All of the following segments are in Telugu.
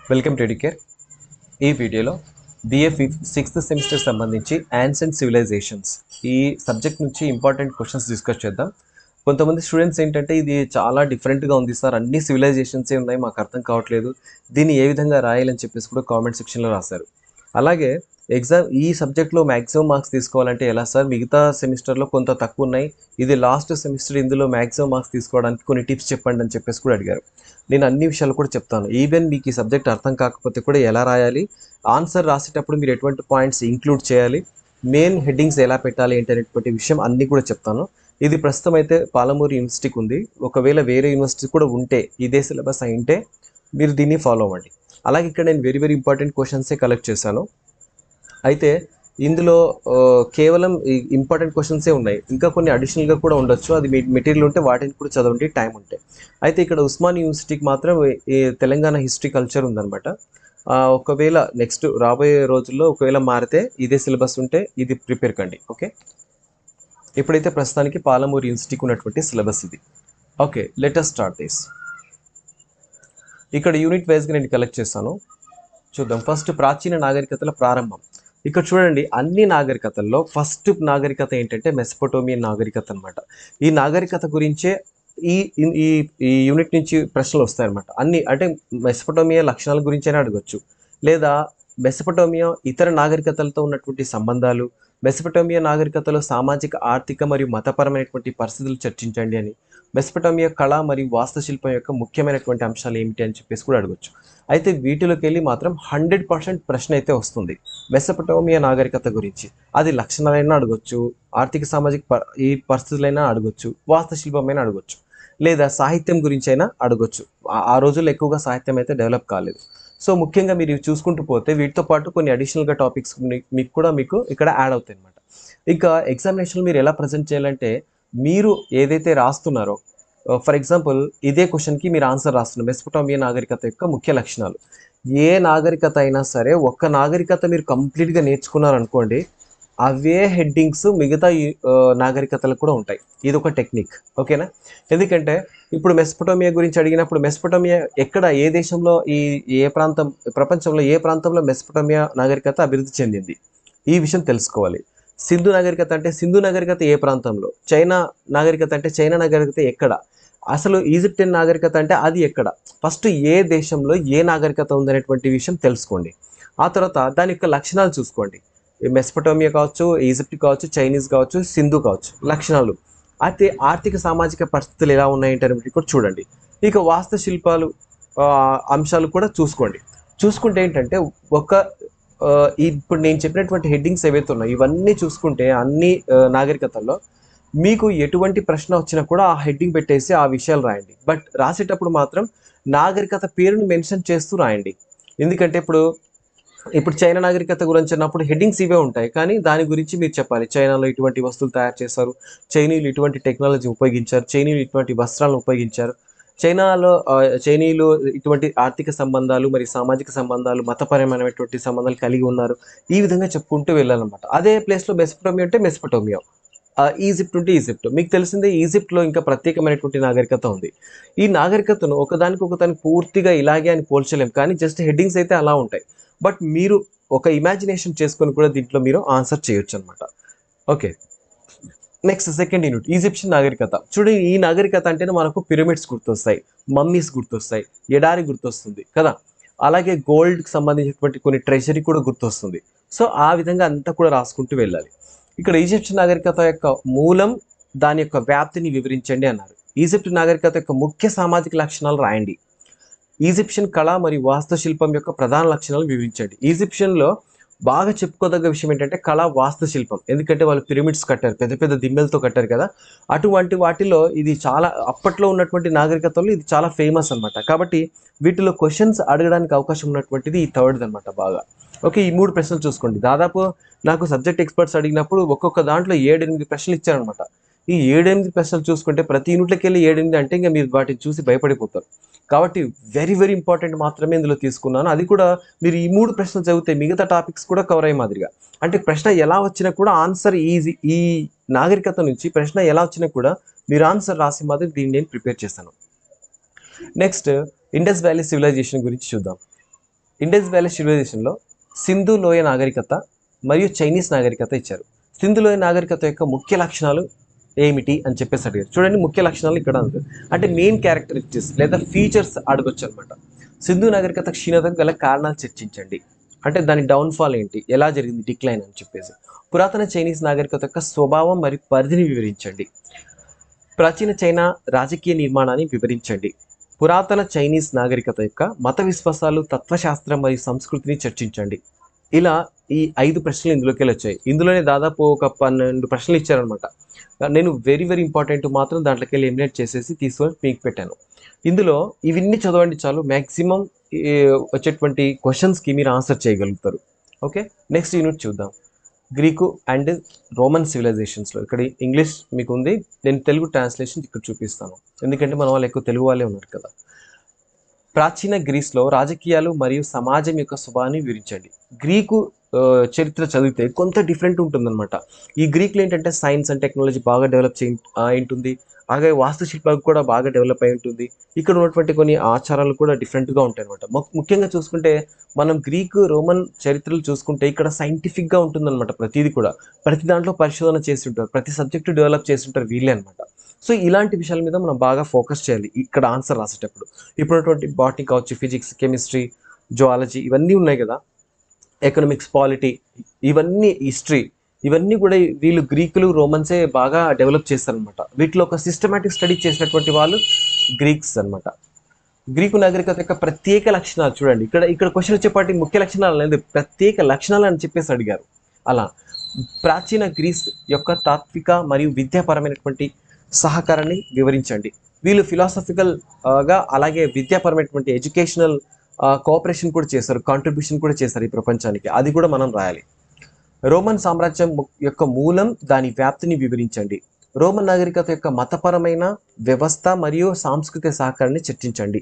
Welcome to educare. ఈ వీడియోలో బిఏ సిక్స్త్ సెమిస్టర్ సంబంధించి యాన్సెంట్ సివిలైజేషన్స్ ఈ సబ్జెక్ట్ నుంచి ఇంపార్టెంట్ క్వశ్చన్స్ డిస్కస్ చేద్దాం. కొంతమంది స్టూడెంట్స్ ఏంటంటే ఇది చాలా డిఫరెంట్గా ఉంది సార్, అన్ని సివిలైజేషన్సే ఉన్నాయి, మాకు అర్థం కావట్లేదు, దీన్ని ఏ విధంగా రాయాలని చెప్పేసి కూడా కామెంట్ సెక్షన్లో రాశారు. అలాగే ఈ సబ్జెక్ట్లో మ్యాక్సిమం మార్క్స్ తీసుకోవాలంటే ఎలా సార్, మిగతా సెమిస్టర్లో కొంత తక్కువ ఉన్నాయి, ఇది లాస్ట్ సెమిస్టర్, ఇందులో మ్యాక్సిమం మార్క్స్ తీసుకోవడానికి కొన్ని టిప్స్ చెప్పండి అని చెప్పేసి కూడా అడిగారు. నేను అన్ని విషయాలు కూడా చెప్తాను. ఈవెన్ మీకు ఈ సబ్జెక్ట్ అర్థం కాకపోతే కూడా ఎలా రాయాలి, ఆన్సర్ రాసేటప్పుడు మీరు ఎటువంటి పాయింట్స్ ఇంక్లూడ్ చేయాలి, మెయిన్ హెడ్డింగ్స్ ఎలా పెట్టాలి ఏంటనేటువంటి విషయం అన్నీ కూడా చెప్తాను. ఇది ప్రస్తుతం అయితే పాలమూరు యూనివర్సిటీకి ఉంది. ఒకవేళ వేరే యూనివర్సిటీ కూడా ఉంటే, ఇదే సిలబస్ అయింటే మీరు దీన్ని ఫాలో అవ్వండి. అలాగే ఇక్కడ నేను వెరీ వెరీ ఇంపార్టెంట్ క్వశ్చన్సే కలెక్ట్ చేశాను. అయితే ఇందులో కేవలం ఇంపార్టెంట్ క్వశ్చన్సే ఉన్నాయి, ఇంకా కొన్ని అడిషనల్గా కూడా ఉండొచ్చు. అది మెటీరియల్ ఉంటే వాటిని కూడా చదవండి, టైం ఉంటే. అయితే ఇక్కడ ఉస్మాన్ యూనివర్సిటీకి మాత్రం తెలంగాణ హిస్టరీ కల్చర్ ఉందన్నమాట. ఒకవేళ నెక్స్ట్ రాబోయే రోజుల్లో ఒకవేళ మారితే ఇదే సిలబస్ ఉంటే ఇది ప్రిపేర్ కండి. ఓకే, ఇప్పుడైతే ప్రస్తుతానికి పాలమూరు యూనివర్సిటీకి ఉన్నటువంటి సిలబస్ ఇది. Okay, let us start this. ఇక్కడ యూనిట్ వైజ్గా నేను కలెక్ట్ చేస్తాను, చూద్దాం. ఫస్ట్ ప్రాచీన నాగరికతల ప్రారంభం. ఇక్కడ చూడండి, అన్ని నాగరికతల్లో ఫస్ట్ నాగరికత ఏంటంటే మెసపోటోమియన్ నాగరికత అనమాట. ఈ నాగరికత గురించే ఈ ఈ ఈ యూనిట్ నుంచి ప్రశ్నలు వస్తాయన్నమాట. అన్ని అంటే మెసపోటోమియా లక్షణాల గురించైనా అడగొచ్చు, లేదా మెసపోటోమియా ఇతర నాగరికతలతో ఉన్నటువంటి సంబంధాలు, మెసపోటోమియా నాగరికతలో సామాజిక, ఆర్థిక మరియు మతపరమైనటువంటి పరిస్థితులు చర్చించండి అని, మెసపోటోమియా కళ మరియు వాస్తుశిల్పం యొక్క ముఖ్యమైనటువంటి అంశాలు ఏమిటి అని చెప్పేసి కూడా అడగొచ్చు. అయితే వీటిలోకి వెళ్ళి మాత్రం 100% ప్రశ్న అయితే వస్తుంది మెసపోటోమియా నాగరికత గురించి. అది లక్షణాలైనా అడగొచ్చు, ఆర్థిక సామాజిక ఈ పరిస్థితులైనా అడగొచ్చు, వాస్తుశిల్పమైనా అడగొచ్చు, లేదా సాహిత్యం గురించి అయినా అడగొచ్చు. ఆ రోజుల్లో ఎక్కువగా సాహిత్యం అయితే డెవలప్ కాలేదు. సో ముఖ్యంగా మీరు ఇవి చూసుకుంటూ పోతే వీటితో పాటు కొన్ని అడిషనల్గా టాపిక్స్ మీకు ఇక్కడ యాడ్ అవుతాయి అనమాట. ఇంకా ఎగ్జామినేషన్లో మీరు ఎలా ప్రజెంట్ చేయాలంటే, మీరు ఏదైతే రాస్తున్నారో, ఫర్ ఎగ్జాంపుల్ ఇదే క్వశ్చన్కి మీరు ఆన్సర్ రాస్తున్నారు, మెసపోటోమియా నాగరికత యొక్క ముఖ్య లక్షణాలు. ఏ నాగరికత అయినా సరే, ఒక్క నాగరికత మీరు కంప్లీట్గా నేర్చుకున్నారనుకోండి, అవే హెడ్డింగ్స్ మిగతా నాగరికతలకు కూడా ఉంటాయి. ఇది ఒక టెక్నిక్, ఓకేనా? ఎందుకంటే ఇప్పుడు మెసపోటోమియా గురించి అడిగినప్పుడు మెసపోటోమియా ఎక్కడ, ఏ దేశంలో, ఏ ప్రాంతం, ప్రపంచంలో ఏ ప్రాంతంలో మెసపోటోమియా నాగరికత అభివృద్ధి చెందింది, ఈ విషయం తెలుసుకోవాలి. సింధు నాగరికత అంటే సింధు నాగరికత ఏ ప్రాంతంలో, చైనా నాగరికత అంటే చైనా నాగరికత ఎక్కడ, అసలు ఈజిప్టియన్ నాగరికత అంటే అది ఎక్కడ, ఫస్ట్ ఏ దేశంలో ఏ నాగరికత ఉందనేటువంటి విషయం తెలుసుకోండి. ఆ తర్వాత దాని యొక్క లక్షణాలు చూసుకోండి. మెసపోటోమియా కావచ్చు, ఈజిప్ట్ కావచ్చు, చైనీస్ కావచ్చు, సింధు కావచ్చు, లక్షణాలు. అయితే ఆర్థిక సామాజిక పరిస్థితులు ఎలా ఉన్నాయంటే కూడా చూడండి. ఇక వాస్తుశిల్పాలు అంశాలు కూడా చూసుకోండి. చూసుకుంటే ఏంటంటే ఒక ఇప్పుడు నేను చెప్పినటువంటి హెడ్డింగ్స్ ఏవైతే ఉన్నాయో ఇవన్నీ చూసుకుంటే అన్ని నాగరికతల్లో మీకు ఎటువంటి ప్రశ్న వచ్చినా కూడా ఆ హెడ్డింగ్ పెట్టేసి ఆ విషయాలు రాయండి. బట్ రాసేటప్పుడు మాత్రం నాగరికత పేరును మెన్షన్ చేస్తూ రాయండి. ఎందుకంటే ఇప్పుడు చైనా నాగరికత గురించి అన్నప్పుడు హెడ్డింగ్స్ ఇవే ఉంటాయి, కానీ దాని గురించి మీరు చెప్పాలి. చైనాలో ఇటువంటి వస్తువులు తయారు చేశారు, చైనీయులు ఇటువంటి టెక్నాలజీ ఉపయోగించారు, చైనీయులు ఇటువంటి వస్త్రాలను ఉపయోగించారు, చైనీయులు ఇటువంటి ఆర్థిక సంబంధాలు మరియు సామాజిక సంబంధాలు, మతపరమైనటువంటి సంబంధాలు కలిగి ఉన్నారు. ఈ విధంగా చెప్పుకుంటూ వెళ్ళాలన్నమాట. అదే ప్లేస్లో మెసపోటోమియా అంటే మెసపోటోమియా, ఈజిప్ట్ ఉంటే ఈజిప్ట్. మీకు తెలిసిందే ఈజిప్ట్లో ఇంకా ప్రత్యేకమైనటువంటి నాగరికత ఉంది. ఈ నాగరికతను ఒకదానికి పూర్తిగా ఇలాగే అని పోల్చలేం, కానీ జస్ట్ హెడ్డింగ్స్ అయితే అలా ఉంటాయి. బట్ మీరు ఒక ఇమాజినేషన్ చేసుకొని కూడా దీంట్లో మీరు ఆన్సర్ చేయొచ్చు అనమాట. Okay, next second unit Egyptian నాగరికత. చూడండి, ఈ నాగరికత అంటేనే మనకు పిరమిడ్స్ గుర్తొస్తాయి, మమ్మీస్ గుర్తొస్తాయి, ఎడారి గుర్తొస్తుంది కదా, అలాగే గోల్డ్కి సంబంధించినటువంటి కొన్ని ట్రెజరీ కూడా గుర్తొస్తుంది. సో ఆ విధంగా అంతా కూడా రాసుకుంటూ వెళ్ళాలి. ఇక్కడ ఈజిప్షియన్ నాగరికత యొక్క మూలం, దాని యొక్క వ్యాప్తిని వివరించండి అన్నారు. ఈజిప్ట్ నాగరికత యొక్క ముఖ్య సామాజిక లక్షణాలు రాయండి. ఈజిప్షియన్ కళ మరియు వాస్తుశిల్పం యొక్క ప్రధాన లక్షణాలు వివరించండి. ఈజిప్షియన్లో బాగా చెప్పుకోదగ్గ విషయం ఏంటంటే కళ, వాస్తుశిల్పం. ఎందుకంటే వాళ్ళు పిరమిడ్స్ కట్టారు, పెద్ద పెద్ద దిమ్మెలతో కట్టారు కదా, అటువంటి వాటిలో ఇది చాలా, అప్పట్లో ఉన్నటువంటి నాగరికతలో ఇది చాలా ఫేమస్ అనమాట. కాబట్టి వీటిలో క్వశ్చన్స్ అడగడానికి అవకాశం ఉన్నటువంటిది ఈ థర్డ్ అనమాట బాగా. ఓకే, ఈ 3 ప్రశ్నలు చూసుకోండి. దాదాపు నాకు సబ్జెక్ట్ ఎక్స్పర్ట్స్ అడిగినప్పుడు ఒక్కొక్క దాంట్లో 7-8 ప్రశ్నలు ఇచ్చారనమాట. ఈ 7-8 ప్రశ్నలు చూసుకుంటే ప్రతి యూనిట్లోకి వెళ్ళి 7-8 అంటే ఇంకా మీరు వాటిని చూసి భయపడిపోతారు. కాబట్టి వెరీ వెరీ ఇంపార్టెంట్ మాత్రమే ఇందులో తీసుకున్నాను. అది కూడా మీరు ఈ 3 ప్రశ్నలు చదివితే మిగతా టాపిక్స్ కూడా కవర్ అయ్యే మాదిరిగా. అంటే ప్రశ్న ఎలా వచ్చినా కూడా ఆన్సర్ ఈజీ. ఈ నాగరికత నుంచి ప్రశ్న ఎలా వచ్చినా కూడా మీరు ఆన్సర్ రాసే మాదిరి దీన్ని నేను ప్రిపేర్ చేశాను. నెక్స్ట్ ఇండస్ వ్యాలీ సివిలైజేషన్ గురించి చూద్దాం. ఇండస్ వ్యాలీ సివిలైజేషన్లో సింధు లోయ నాగరికత మరియు చైనీస్ నాగరికత ఇచ్చారు. సింధు లోయ నాగరికత యొక్క ముఖ్య లక్షణాలు ఏమిటి అని చెప్పేసి అడిగారు. చూడండి, ముఖ్య లక్షణాలు ఇక్కడ ఉంది. అంటే మెయిన్ క్యారెక్టరిస్టిక్స్ లేదా ఫీచర్స్ అడగొచ్చు అనమాట. సింధు నాగరికత క్షీణతకు గల కారణాలు చర్చించండి. అంటే దాని డౌన్ఫాల్ ఏంటి, ఎలా జరిగింది, డిక్లైన్ అని చెప్పేసి. పురాతన చైనీస్ నాగరికత యొక్క స్వభావం మరియు పరిధిని వివరించండి. ప్రాచీన చైనా రాజకీయ నిర్మాణాన్ని వివరించండి. పురాతన చైనీస్ నాగరికత యొక్క మత విశ్వాసాలు, తత్వశాస్త్రం మరియు సంస్కృతిని చర్చించండి. ఇలా ఈ 5 ప్రశ్నలు ఇందులోకి వచ్చాయి. ఇందులోనే దాదాపు ఒక 12 ప్రశ్నలు ఇచ్చారనమాట. నేను వెరీ ఇంపార్టెంట్ మాత్రం దాంట్లోకి వెళ్ళి ఎలిమినేట్ చేసేసి తీసుకొని మీకు పెట్టాను. ఇందులో ఇవన్నీ చదవండి చాలు, మ్యాక్సిమం వచ్చేటువంటి క్వశ్చన్స్కి మీరు ఆన్సర్ చేయగలుగుతారు. ఓకే, నెక్స్ట్ యూనిట్ చూద్దాం. గ్రీకు అండ్ రోమన్ సివిలైజేషన్స్లో. ఇక్కడ ఇంగ్లీష్ మీకు ఉంది, నేను తెలుగు ట్రాన్స్లేషన్ ఇక్కడ చూపిస్తాను, ఎందుకంటే మన వాళ్ళు ఎక్కువ తెలుగు వాళ్ళే ఉన్నారు కదా. ప్రాచీన గ్రీస్లో రాజకీయాలు మరియు సమాజం యొక్క స్వభావాన్ని వివరించండి. గ్రీకు చరిత్ర చదివితే కొంత డిఫరెంట్ ఉంటుందన్నమాట. ఈ గ్రీకులో ఏంటంటే సైన్స్ అండ్ టెక్నాలజీ బాగా డెవలప్ ఉంటుంది. అలాగే వాస్తుశిల్పం కూడా బాగా డెవలప్ అయి ఉంటుంది. ఇక్కడ ఉన్నటువంటి కొన్ని ఆచారాలు కూడా డిఫరెంట్గా ఉంటాయి అనమాట. ముఖ్యంగా చూసుకుంటే మనం గ్రీకు రోమన్ చరిత్రలు చూసుకుంటే ఇక్కడ సైంటిఫిక్గా ఉంటుందన్నమాట. ప్రతి దాంట్లో పరిశోధన చేసి ఉంటారు, ప్రతి సబ్జెక్టు డెవలప్ చేసి ఉంటారు వీళ్ళే అనమాట. సో ఇలాంటి విషయాల మీద మనం బాగా ఫోకస్ చేయాలి ఇక్కడ ఆన్సర్ రాసేటప్పుడు. ఇప్పుడున్నటువంటి బాటనీ కావచ్చు, ఫిజిక్స్, కెమిస్ట్రీ, జువాలజీ ఇవన్నీ ఉన్నాయి కదా, ఎకనామిక్స్, పాలిటీ, ఇవన్నీ హిస్టరీ, ఇవన్నీ కూడా వీళ్ళు గ్రీకులు రోమన్సే బాగా డెవలప్ చేస్తారనమాట. వీటిలో ఒక సిస్టమేటిక్ స్టడీ చేసినటువంటి వాళ్ళు గ్రీక్స్ అనమాట. గ్రీకు నాగరికత యొక్క ప్రత్యేక లక్షణాలు చూడండి. ఇక్కడ క్వశ్చన్ వచ్చేపాటి ముఖ్య లక్షణాలు అనేది ప్రత్యేక లక్షణాలు అని చెప్పేసి అడిగారు. అలా ప్రాచీన గ్రీస్ యొక్క తాత్విక మరియు విద్యాపరమైనటువంటి సహకారాన్ని వివరించండి. వీళ్ళు ఫిలాసఫికల్గా అలాగే విద్యాపరమైనటువంటి ఎడ్యుకేషనల్ కోఆపరేషన్ కూడా చేశారు, కాంట్రిబ్యూషన్ కూడా చేశారు ఈ ప్రపంచానికి. అది కూడా మనం రాయాలి. రోమన్ సామ్రాజ్యం యొక్క మూలం, దాని వ్యాప్తిని వివరించండి. రోమన్ నాగరికత యొక్క మతపరమైన వ్యవస్థ మరియు సాంస్కృతిక సహకారాన్ని చర్చించండి.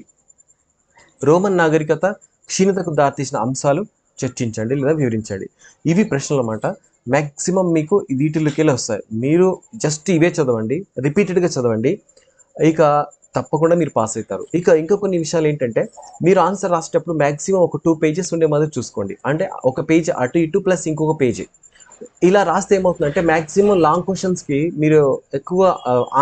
రోమన్ నాగరికత క్షీణతకు దారితీసిన అంశాలు చర్చించండి లేదా వివరించండి. ఇవి ప్రశ్నలు అన్నమాట. మ్యాక్సిమం మీకు వీటిలోకెళ్ళి వస్తాయి. మీరు జస్ట్ ఇవే చదవండి, రిపీటెడ్గా చదవండి, ఇక తప్పకుండా మీరు పాస్ అవుతారు. ఇంకా కొన్ని విషయాలు ఏంటంటే, మీరు ఆన్సర్ రాసేటప్పుడు మ్యాక్సిమం ఒక 2 పేజెస్ ఉండే మాదిరి చూసుకోండి. అంటే ఒక పేజ్ అటు ఇటు ప్లస్ ఇంకొక పేజీ ఇలా రాస్తే ఏమవుతుందంటే మ్యాక్సిమం లాంగ్ క్వశ్చన్స్కి మీరు ఎక్కువ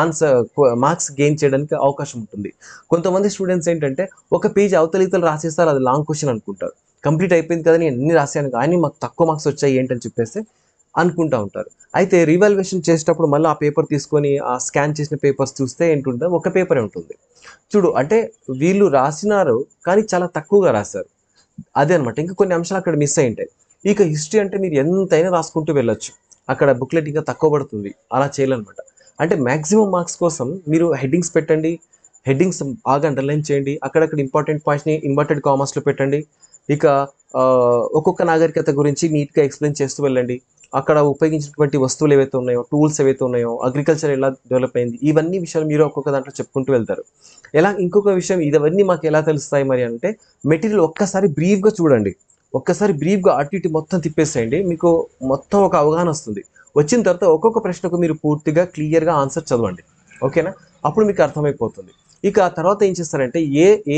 ఆన్సర్ మార్క్స్ గెయిన్ చేయడానికి అవకాశం ఉంటుంది. కొంతమంది స్టూడెంట్స్ ఏంటంటే ఒక పేజ్ అవతలితలు రాసేస్తారు, అది లాంగ్ క్వశ్చన్ అనుకుంటారు. కంప్లీట్ అయిపోయింది కదా, నేను ఎన్ని రాశాను కానీ మాకు తక్కువ మార్క్స్ వచ్చాయి ఏంటని చెప్పేసి అనుకుంటూ ఉంటారు. అయితే రీవాల్యుయేషన్ చేసేటప్పుడు మళ్ళీ ఆ పేపర్ తీసుకొని ఆ స్కాన్ చేసిన పేపర్స్ చూస్తే ఏంటుంటుంది, ఒక పేపరే ఉంటుంది. చూడు, అంటే వీళ్ళు రాసినారు కానీ చాలా తక్కువగా రాశారు, అదే అనమాట. ఇంకా కొన్ని అంశాలు అక్కడ మిస్ అయి ఉంటాయి. ఇక హిస్టరీ అంటే మీరు ఎంతైనా రాసుకుంటూ వెళ్ళొచ్చు, అక్కడ బుక్లెట్ ఇంకా తక్కువ పడుతుంది, అలా చేయాలన్నమాట. అంటే మ్యాక్సిమం మార్క్స్ కోసం మీరు హెడ్డింగ్స్ పెట్టండి, హెడ్డింగ్స్ బాగా అండర్లైన్ చేయండి, అక్కడక్కడ ఇంపార్టెంట్ పాయింట్స్ని ఇన్వర్టెడ్ కామర్స్లో పెట్టండి. ఇక ఒక్కొక్క నాగరికత గురించి నీట్గా ఎక్స్ప్లెయిన్ చేస్తూ వెళ్ళండి. అక్కడ ఉపయోగించినటువంటి వస్తువులు ఏవైతే ఉన్నాయో, టూల్స్ ఏవైతే ఉన్నాయో, అగ్రికల్చర్ ఎలా డెవలప్ అయింది, ఇవన్నీ విషయాలు మీరు ఒక్కొక్క దాంట్లో చెప్పుకుంటూ వెళ్తారు. ఇంకొక విషయం, ఇవన్నీ మాకు ఎలా తెలుస్తాయి మరి అంటే, మెటీరియల్ ఒక్కసారి బ్రీఫ్గా చూడండి, ఒక్కసారి బ్రీఫ్గా అటు ఇటు మొత్తం తిప్పేసేయండి, మీకు మొత్తం ఒక అవగాహన వస్తుంది. వచ్చిన తర్వాత ఒక్కొక్క ప్రశ్నకు మీరు పూర్తిగా క్లియర్గా ఆన్సర్ చదవండి, ఓకేనా? అప్పుడు మీకు అర్థమైపోతుంది. ఇక తర్వాత ఏం చేస్తారంటే,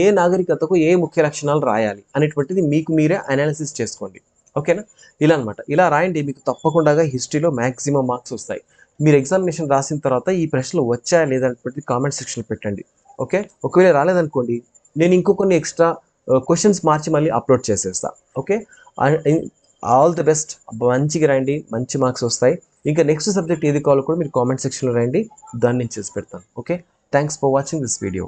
ఏ నాగరికతకు ఏ ముఖ్య లక్షణాలు రాయాలి అనేటువంటిది మీకు మీరే అనాలిసిస్ చేసుకోండి, ఓకేనా? ఇలా అనమాట. ఇలా రాయండి, మీకు తప్పకుండా హిస్టరీలో మ్యాక్సిమం మార్క్స్ వస్తాయి. మీరు ఎగ్జామినేషన్ రాసిన తర్వాత ఈ ప్రశ్నలు వచ్చాయా లేదనేటువంటి కామెంట్ సెక్షన్లో పెట్టండి, ఓకే? ఒకవేళ రాలేదనుకోండి, నేను ఇంకొన్ని ఎక్స్ట్రా క్వశ్చన్స్ మార్చి మళ్ళీ అప్లోడ్ చేసేస్తా, ఓకే? ఆల్ ది బెస్ట్, మంచిగా రాయండి, మంచి మార్క్స్ వస్తాయి. ఇంకా నెక్స్ట్ సబ్జెక్ట్ ఏది కావాలో కూడా మీరు కామెంట్ సెక్షన్లో రాయండి, దాన్ని నేను చేసి పెడతాను, okay? Thanks for watching this video.